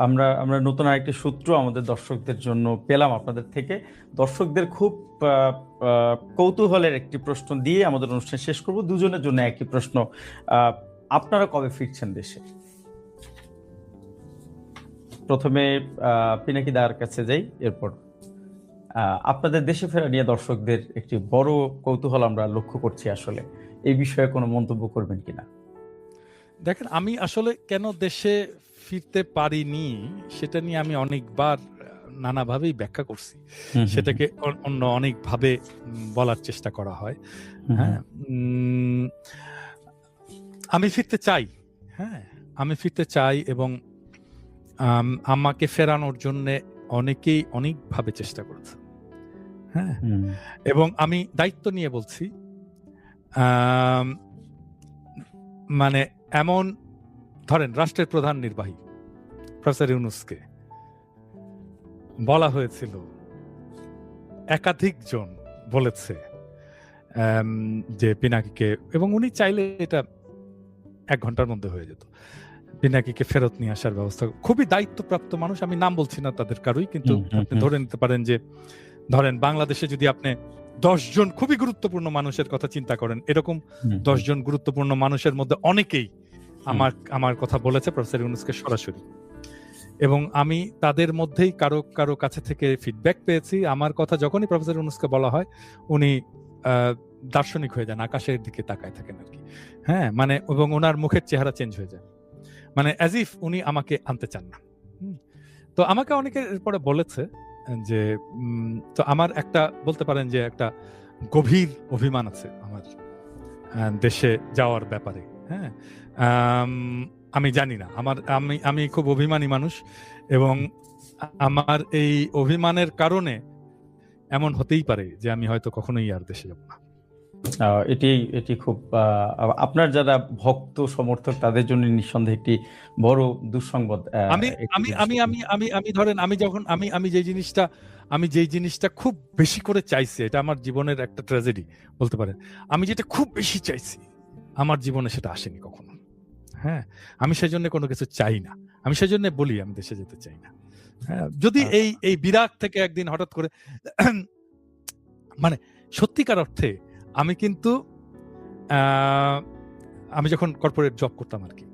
আমরা আমরা নতুন আরেকটি সূত্র আমাদের দর্শকদের জন্য পেলাম আপনাদের থেকে। দর্শকদের খুব কৌতূহলের একটি প্রশ্ন দিয়ে আমাদের অনুষ্ঠান শেষ করব। দুজনের জন্য একই প্রশ্ন, আপনারা কবে ফিরছেন দেশে? প্রথমে পিনাকি দার কাছে যাই, এরপর আপনাদের দেশে ফেরা নিয়ে দর্শকদের একটি বড় কৌতূহল আমরা লক্ষ্য করছি। আসলে এই বিষয়ে কোনো মন্তব্য করবেন কিনা? দেখেন, আমি আসলে কেন দেশে ফিরতে পারিনি সেটা নিয়ে আমি অনেকবার নানাভাবেই ব্যাখ্যা করছি। সেটাকে অন্য অনেকভাবে বলার চেষ্টা করা হয়। হ্যাঁ, আমি ফিরতে চাই। হ্যাঁ, আমি ফিরতে চাই এবং আমাকে ফেরানোর জন্য অনেকেই অনেকভাবে চেষ্টা করেছে। হ্যাঁ, এবং আমি দায়িত্ব নিয়ে বলছি, মানে এমন ধরেন রাষ্ট্রের প্রধান নির্বাহী প্রফেসর ইউনূসকে বলা হয়েছিল, একাধিক জন বলেছে যে পিনাকিকে, এবং উনি চাইলে এটা 1 ঘন্টার মধ্যে হয়ে যেত, পিনাকিকে ফেরত নিয়ে আসার ব্যবস্থা। খুবই দায়িত্বপ্রাপ্ত মানুষ, আমি নাম বলছি না তাদের কারোই, কিন্তু আপনি ধরে নিতে পারেন যে ধরেন বাংলাদেশে যদি আপনি 10 জন খুবই গুরুত্বপূর্ণ মানুষের কথা চিন্তা করেন, এরকম 10 জন গুরুত্বপূর্ণ মানুষের মধ্যে অনেকেই আমার কথা বলেছে প্রফেসর ইউনূসকে সরাসরি, এবং আমি তাদের মধ্যেই কারো কারো কাছে থেকে ফিডব্যাক পেয়েছি। আমার কথা যখনই প্রফেসর ইউনূসকে বলা হয় উনি দার্শনিক হয়ে যান, আকাশের দিকে তাকায় থাকেন আর কি। হ্যাঁ, মানে এবং ওনার মুখের চেহারা চেঞ্জ হয়ে যায়, মানে অ্যাজ ইফ উনি আমাকে আনতে চান না। তো আমাকে অনেকে এরপরে বলেছে যে তো আমার একটা বলতে পারেন যে একটা গভীর অভিমান আছে আমার দেশে যাওয়ার ব্যাপারে। হ্যাঁ, আমি জানি না, আমি খুব অভিমানী মানুষ, এবং আমার এই অভিমানের কারণে এমন হতেই পারে যে আমি হয়তো কখনোই আর দেশে যাব না। এটি খুব আপনার যারা ভক্ত সমর্থক তাদের জন্য নিঃসন্দেহে একটি বড় দুঃসংবাদ। আমি ধরেন আমি যে জিনিসটা খুব বেশি করে চাইছি, এটা আমার জীবনের একটা ট্র্যাজেডি বলতে পারেন। আমি যেটা খুব বেশি চাইছি আমার জীবনে সেটা আসেনি কখনো। হ্যাঁ, আমি সেজন্য কোনো কিছু চাই না, আমি সেজন্য বলি আমি দেশে যেতে চাই না। হ্যাঁ, যদি এই বিরাট থেকে একদিন হঠাৎ করে মানে সত্যিকার অর্থে আমি কিন্তু আমি যখন কর্পোরেট জব করতাম আর কি,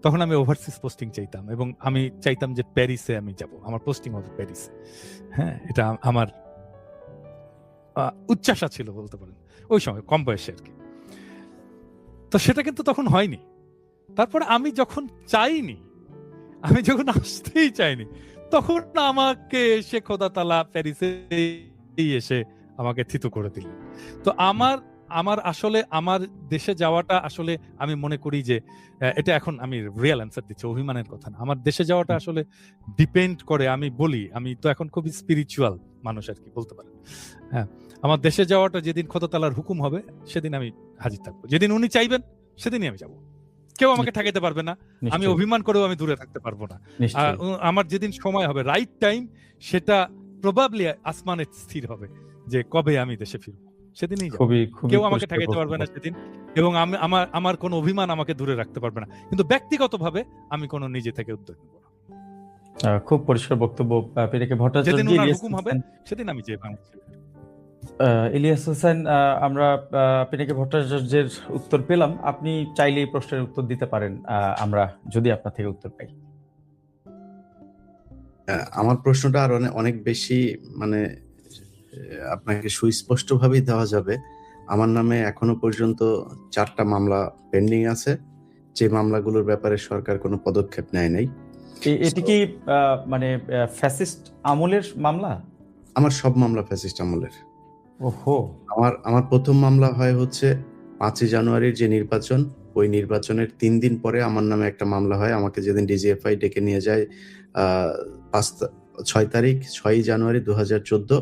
তখন আমি ওভারসিজ পোস্টিং চাইতাম, এবং আমি চাইতাম যে প্যারিসে আমি যাব, আমার পোস্টিং হবে প্যারিসে। হ্যাঁ, এটা আমার উচ্চাশা ছিল বলতে পারেন ওই সময়, কম বয়সে আর কি। তো সেটা কিন্তু তখন হয়নি। তারপরে আমি যখন চাইনি, আমি যখন আসতেই চাইনি, তখন আমাকে এসে খোদা তাআলা প্যারিসে এসে আমাকে থিতু করে দিলেন। তো আমার আসলে আমার দেশে যাওয়াটা আসলে আমি মনে করি যে এটা এখন আমি রিয়েল অ্যান্সার দিচ্ছি, অভিমানের কথা না। আমার দেশে যাওয়াটা আসলে ডিপেন্ড করে, আমি বলি আমি তো এখন খুবই স্পিরিচুয়াল মানুষ আর কি বলতে পারেন। হ্যাঁ, আমার দেশে যাওয়াটা যেদিন খোদা তাআলার হুকুম হবে সেদিন আমি হাজির থাকবো, যেদিন উনি চাইবেন সেদিনই আমি যাব। কেউ আমাকে ঠেকাইতে পারবে না, আমি অভিমান করেও আমি দূরে থাকতে পারবো না। আমার যেদিন সময় হবে, রাইট টাইম, সেটা প্রবাবলি আসমানে স্থির হবে যে কবে আমি দেশে ফিরবো, সেদিনই যাব। কেউ আমাকে ঠেকাইতে পারবে না সেদিন, এবং আমার কোনো অভিমান আমাকে দূরে রাখতে পারবে না। কিন্তু ব্যক্তিগতভাবে আমি কোনো নিজে থেকে উদ্যোগ নেব না। খুব পরিষ্কার বক্তব্য। পিনাকি ভট্টাচার্য, যেদিন ওনার হুকুম হবে সেদিন আমি যে ইলিয়াস হোসেন, আমরা পিনাকি ভট্টাচার্যের উত্তর পেলাম। আপনি চাইলে এই প্রশ্নের উত্তর দিতে পারেন, আমরা যদি আপনার থেকে উত্তর পাই। আমার প্রশ্নটা আর অনেক বেশি মানে আপনাকে সুস্পষ্ট ভাবেই দেওয়া যাবে। আমার নামে এখনো পর্যন্ত 4টা মামলা পেন্ডিং আছে, যে মামলাগুলোর ব্যাপারে সরকার কোনো পদক্ষেপ নেয় নাই। এটি কি মানে ফ্যাসিস্ট আমলের মামলা? আমার সব মামলা ফ্যাসিস্ট আমলের। ওহো। আমার প্রথম মামলা হয় হচ্ছে 5ই জানুয়ারির যে নির্বাচন, ওই নির্বাচনের 3 দিন পরে আমার নামে একটা মামলা হয়। আমাকে যেদিন ডিজিএফআই ডেকে নিয়ে যায় 6 জানুয়ারি 2014,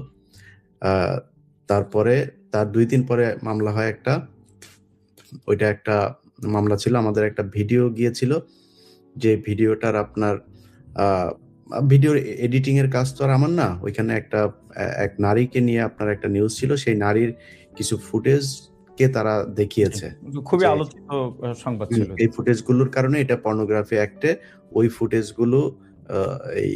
তারপরে তার 2 দিন পরে মামলা হয় একটা, ওইটা একটা মামলা ছিল, আমাদের একটা ভিডিও গিয়েছিল, যে ভিডিওটার আপনার ভিডিওর এডিটিং এর কাজ তো আর আমার না, ওইখানে এক নারীকে নিয়ে আপনার একটা নিউজ ছিল, সেই নারীর কিছু ফুটেজ কে তারা দেখিয়েছে, খুবই আলোচিত সংবাদ ছিল। এই ফুটেজগুলোর কারণে এটা পর্নোগ্রাফি অ্যাক্টে ওই ফুটেজগুলো এই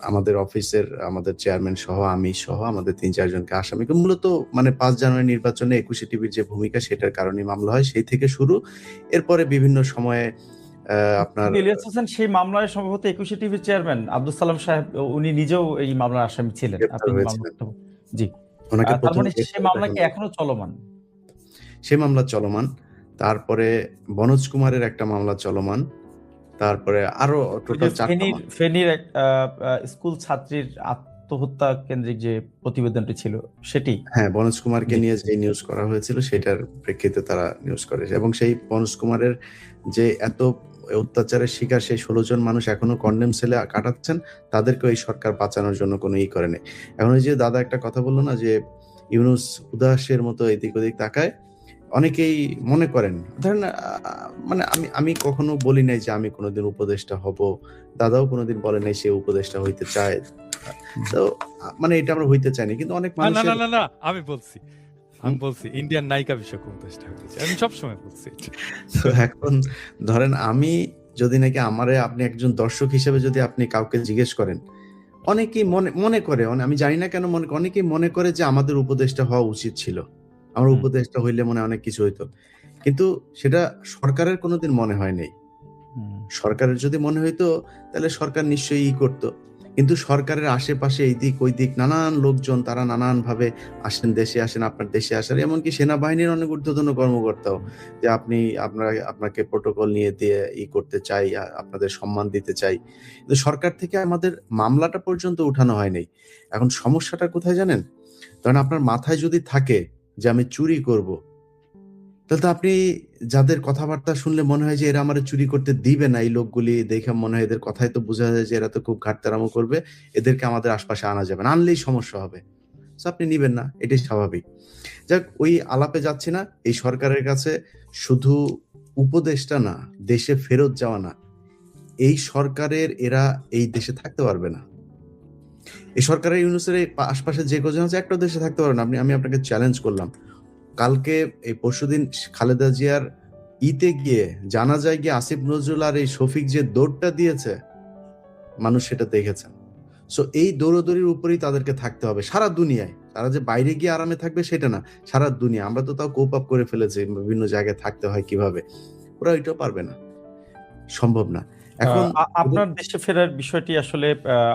আমাদের অফিসের আমাদের চেয়ারম্যান সহ আমি সহ আমাদের ৩-৪ জনকে আসামি করে। মূলত মানে ৫ জানুয়ারি নির্বাচনে ২১শে টিভির যে ভূমিকা সেটার কারণেই মামলা হয়, সেই থেকে শুরু। এরপরে বিভিন্ন সময়ে আপনার ইলিয়াস হোসেন সেই মামলায় সম্ভবত ২১শে টিভির চেয়ারম্যান আব্দুল সালাম সাহেব উনি নিজেও এই মামলার আসামি ছিলেন। গ্রেপ্তার আপনি হয়েছিলেন। জি। ওনাকে তার প্রথম মানে গ্রেপ্তার সেই করে মামলা এখন কি এখনো চলমান? সে মামলা চলমান। তারপরে বনোজ কুমারের একটা মামলা চলমান। তারপরে আরো ওই যে টোটাল ৪ টা ফেনীর এক স্কুল ছাত্রীর আত্মহত্যা কেন্দ্রিক যে প্রতিবেদনটি ছিল সেটি। হ্যাঁ, বনোজ কুমারকে জি, নিয়ে জি। যে নিউজ করা হয়েছিল সেটার প্রেক্ষিতে তারা নিউজ করে এবং সেই বনোজ কুমারের যে এত অত্যাচারের শিকার সেই ১৬ জন মানুষ এখনো কন্ডেম সেলে কাটাচ্ছেন, তাদেরকেও এই সরকার বাঁচানোর জন্য কোনো করে নাই। এখন ওই যে দাদা একটা কথা বলল না যে ইউনূস উদাসের মতো এদিক ওদিক তাকায়। অনেকেই মনে করেন ধরেন মানে আমি কখনো বলি নাই যে আমি কোনোদিন উপদেষ্টা হব। দাদাও কোনোদিন বলে নাই সে উপদেষ্টা হইতে চায়। তো মানে এটা আমরা হইতে চাইনি। কিন্তু অনেক না না মানুষের না না না আমি বলছি ইন্ডিয়ান নায়িকা বিষয়ক উপদেষ্টা হতে চাই। আমি সবসময় বলছি এটা। তো এখন ধরেন আমি যদি নাকি আমারে আপনি একজন দর্শক হিসেবে যদি আপনি কাউকে জিজ্ঞেস করেন, অনেকেই মনে করে আমি জানি না কেন অনেকেই মনে করে যে আমাদের উপদেষ্টা হওয়া উচিত ছিল। আমার হুম। উপদেষ্টা হইলে মনে হয় অনেক কিছু হইতো। কিন্তু সেটা সরকারের কোনোদিন মনে হয় নাই। হুম। সরকারের যদি মনে হইতো তাহলে সরকার নিশ্চয়ই করত। কিন্তু সরকারের আশেপাশে এইদিক ওইদিক নানান লোকজন তারা নানানভাবে আসেন, দেশে আসেন, আপনার দেশে আসেন। এমনকি সেনাবাহিনীর অনেক ঊর্ধ্বতন কর্মকর্তাও যে আপনাকে প্রোটোকল নিয়ে দিয়ে করতে চাই, আপনাদের সম্মান দিতে চাই। কিন্তু সরকার থেকে আমাদের মামলাটা পর্যন্ত উঠানো হয় নাই। এখন সমস্যাটা কোথায় জানেন? কারণ আপনার মাথায় যদি থাকে যে আমি চুরি করব, তাহলে তো আপনি যাদের কথাবার্তা শুনলে মনে হয় যে এরা আমারে চুরি করতে দিবে না, এই লোকগুলি দেখে মনে হয় এদের কথায় তো বোঝা যায় যে এরা তো খুব ঘাটতারামো করবে। এদেরকে আমাদের আশপাশে আনা যাবে না। আনলেই সমস্যা হবে। সো আপনি নিবেন না। এটাই স্বাভাবিক। যাক ওই আলাপে যাচ্ছি না। এই সরকারের কাছে শুধু উপদেষ্টা না, দেশে ফেরত যাওয়া না। এই সরকারের এরা এই দেশে থাকতে পারবে না। এই সরকারের ইউনূসের এই আশপাশে যে কজন আছে একটাও দেশে থাকতে পারবে না। আমি আপনাকে চ্যালেঞ্জ করলাম। কালকে এই পরশুদিন খালেদা জিয়ার গিয়ে জানাজায় গিয়ে আসিফ নজরুল আর এই শফিক যে দৌড়টা দিয়েছে, মানুষ সেটা দেখেছেন। সো এই দৌড়াদৌড়ির উপরেই তাদেরকে থাকতে হবে সারা দুনিয়ায়। তারা যে বাইরে গিয়ে আরামে থাকবে সেটা না, সারা দুনিয়া। আমরা তো তাও কোপ আপ করে ফেলেছি বিভিন্ন জায়গায় থাকতে হয় কিভাবে। ওরা ওইটাও পারবে না, সম্ভব না। এখন আপনার দেশে ফেরার বিষয়টি আসলে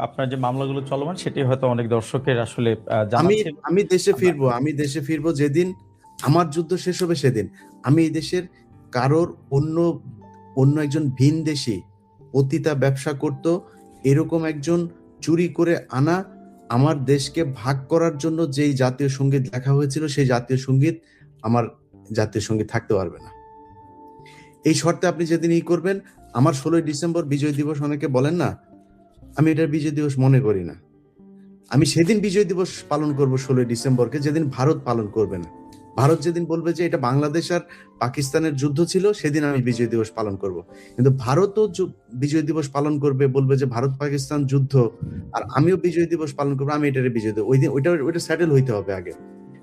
আপনার যে মামলাগুলো চলমান সেটি হয়তো অনেক দর্শকের আসলে জানা আমি ছিল। আমি দেশে ফিরবো যেদিন আমার যুদ্ধ শেষ হবে সেদিন। আমি এই দেশের কারোর অন্য একজন ভিনদেশী পতিতা ব্যবসা করত, এরকম একজন চুরি করে আনা আমার দেশকে ভাগ করার জন্য যেই জাতীয় সঙ্গীত লেখা হয়েছিল সেই জাতীয় সঙ্গীত আমার জাতীয় সঙ্গীত থাকতে পারবে না। এই শর্তে আপনি যেদিন করবেন, আমার ১৬ই ডিসেম্বর বিজয় দিবস অনেকে বলেন না, আমি এটার বিজয় দিবস মনে করি না। আমি সেদিন বিজয় দিবস পালন করব ১৬ই ডিসেম্বরকে, যেদিন ভারত পালন করবে না। ভারত যেদিন বলবে যে এটা বাংলাদেশ আর পাকিস্তানের যুদ্ধ ছিল, সেদিন আমি বিজয় দিবস পালন করব। কিন্তু ভারতও বিজয় দিবস পালন করবে, বলবে যে ভারত পাকিস্তান যুদ্ধ, আর আমিও বিজয় দিবস পালন করবো, আমি এটারে বিজয় দিবস। ওই দিন ওইটা সেটেল হইতে হবে আগে।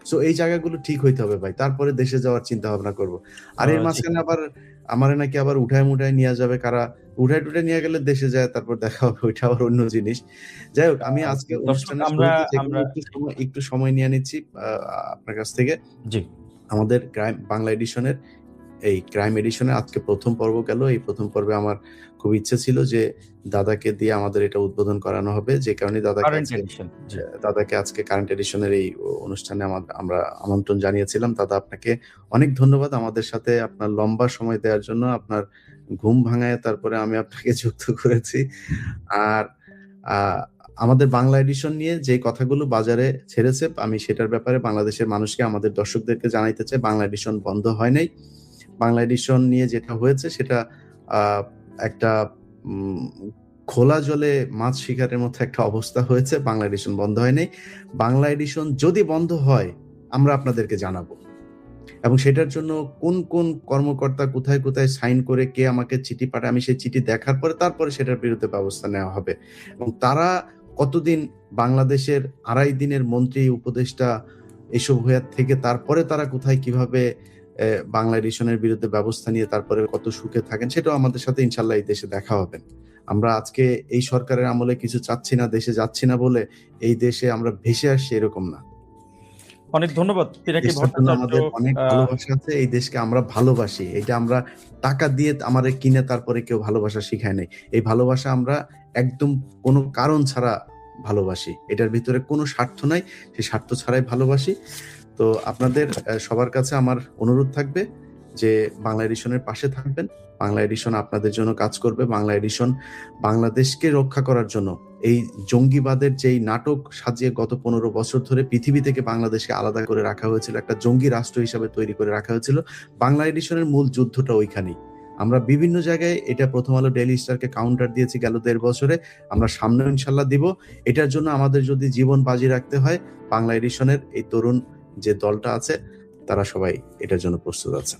সো এই জায়গাগুলো ঠিক হইতে হবে ভাই, তারপরে দেশে যাওয়ার চিন্তা ভাবনা করবো। আর এর জি। মাঝখানে আবার আমারে নাকি আবার উঠায় মুঠায় নিয়ে যাবে কারা, উঠায় টুঠায় নিয়ে গেলে দেশে যায় তারপর দেখা হবে, ওইটা আবার অন্য জিনিস। যাই হোক, আমি আজকে দর্শক অনুষ্ঠানের আমরা শুরুতে যেখানে একটু সময় নিয়ে নিচ্ছি আপনার কাছ থেকে। জি। আমাদের বাংলা এডিশনের এই ক্রাইম এডিশনে আজকে প্রথম পর্ব গেল। এই প্রথম পর্বে আমার খুব ইচ্ছে ছিল যে দাদাকে দিয়ে আমাদের এটা উদ্বোধন করানো হবে, যে কারণে কারেন্ট এডিশন। জি। দাদাকে আজকে কারেন্ট এডিশনের এই অনুষ্ঠানে আমরা আমন্ত্রণ জানিয়েছিলাম। দাদা, আপনাকে অনেক ধন্যবাদ আমাদের সাথে আপনার লম্বা সময় দেওয়ার জন্য। আপনার ঘুম ভাঙায় তারপরে আমি আপনাকে যুক্ত করেছি। আর আমাদের বাংলা এডিশন নিয়ে যে কথাগুলো বাজারে ছেড়েছে, আমি সেটার ব্যাপারে বাংলাদেশের মানুষকে, আমাদের দর্শকদেরকে জানাইতে চাই, বাংলা এডিশন বন্ধ হয় নাই। বাংলা এডিশন নিয়ে যেটা হয়েছে সেটা একটা খোলা জলে মাছ শিকারের মতো একটা অবস্থা হয়েছে। বাংলা এডিশন বন্ধ হয় নাই। বাংলা এডিশন যদি বন্ধ হয় আমরা আপনাদেরকে জানাবো, এবং সেটার জন্য কোন কোন কর্মকর্তা কোথায় কোথায় সাইন করে কে আমাকে চিঠি পাঠায়, আমি সেই চিঠি দেখার পরে তারপরে সেটার বিরুদ্ধে ব্যবস্থা নেওয়া হবে। এবং তারা কতদিন বাংলাদেশের ২.৫ দিনের মন্ত্রী উপদেষ্টা এসব হয়ে থেকে তারপরে তারা কোথায় কিভাবে বাংলা এডিশনের বিরুদ্ধে ব্যবস্থা নিয়ে তারপরে কত সুখে থাকেন, সেটাও আমাদের সাথে ইনশাল্লাহ এই দেশে দেখা হবে। আমরা আজকে এই সরকারের আমলে কিছু চাচ্ছি না, দেশে যাচ্ছি না বলে এই দেশে আমরা ভেসে আসছি এরকম না। অনেক ধন্যবাদ পিনাকি দেশটার জন্য ভট্টাচার্য। আমাদের অনেক ভালোবাসা আছে, এই দেশকে আমরা ভালোবাসি। এটা আমরা টাকা দিয়ে আমাদের কিনে তারপরে কেউ ভালোবাসা শিখায় নাই। এই ভালোবাসা আমরা একদম কোনো কারণ ছাড়া ভালোবাসি। এটার ভিতরে কোনো স্বার্থ নাই, সেই স্বার্থ ছাড়াই ভালোবাসি। তো আপনাদের সবার কাছে আমার অনুরোধ থাকবে যে বাংলা এডিশনের পাশে থাকবেন। বাংলা এডিশন আপনাদের জন্য কাজ করবে। বাংলা এডিশন বাংলাদেশকে রক্ষা করার জন্য এই জঙ্গিবাদের যেই নাটক সাজিয়ে গত 15 বছর ধরে পৃথিবী থেকে বাংলাদেশকে আলাদা করে রাখা হয়েছিল, একটা জঙ্গি রাষ্ট্র হিসাবে তৈরি করে রাখা হয়েছিল, বাংলা এডিশনের মূল যুদ্ধটা ওইখানেই। আমরা বিভিন্ন জায়গায় এটা প্রথম আলো ডেইলি স্টারকে কাউন্টার দিয়েছি গেল 1.5 বছরে, আমরা সামনেও ইনশাল্লাহ দিব। এটার জন্য আমাদের যদি জীবন বাজি রাখতে হয়, বাংলা এডিশনের এই তরুণ যে দলটা আছে তারা সবাই এটার জন্য প্রস্তুত আছে।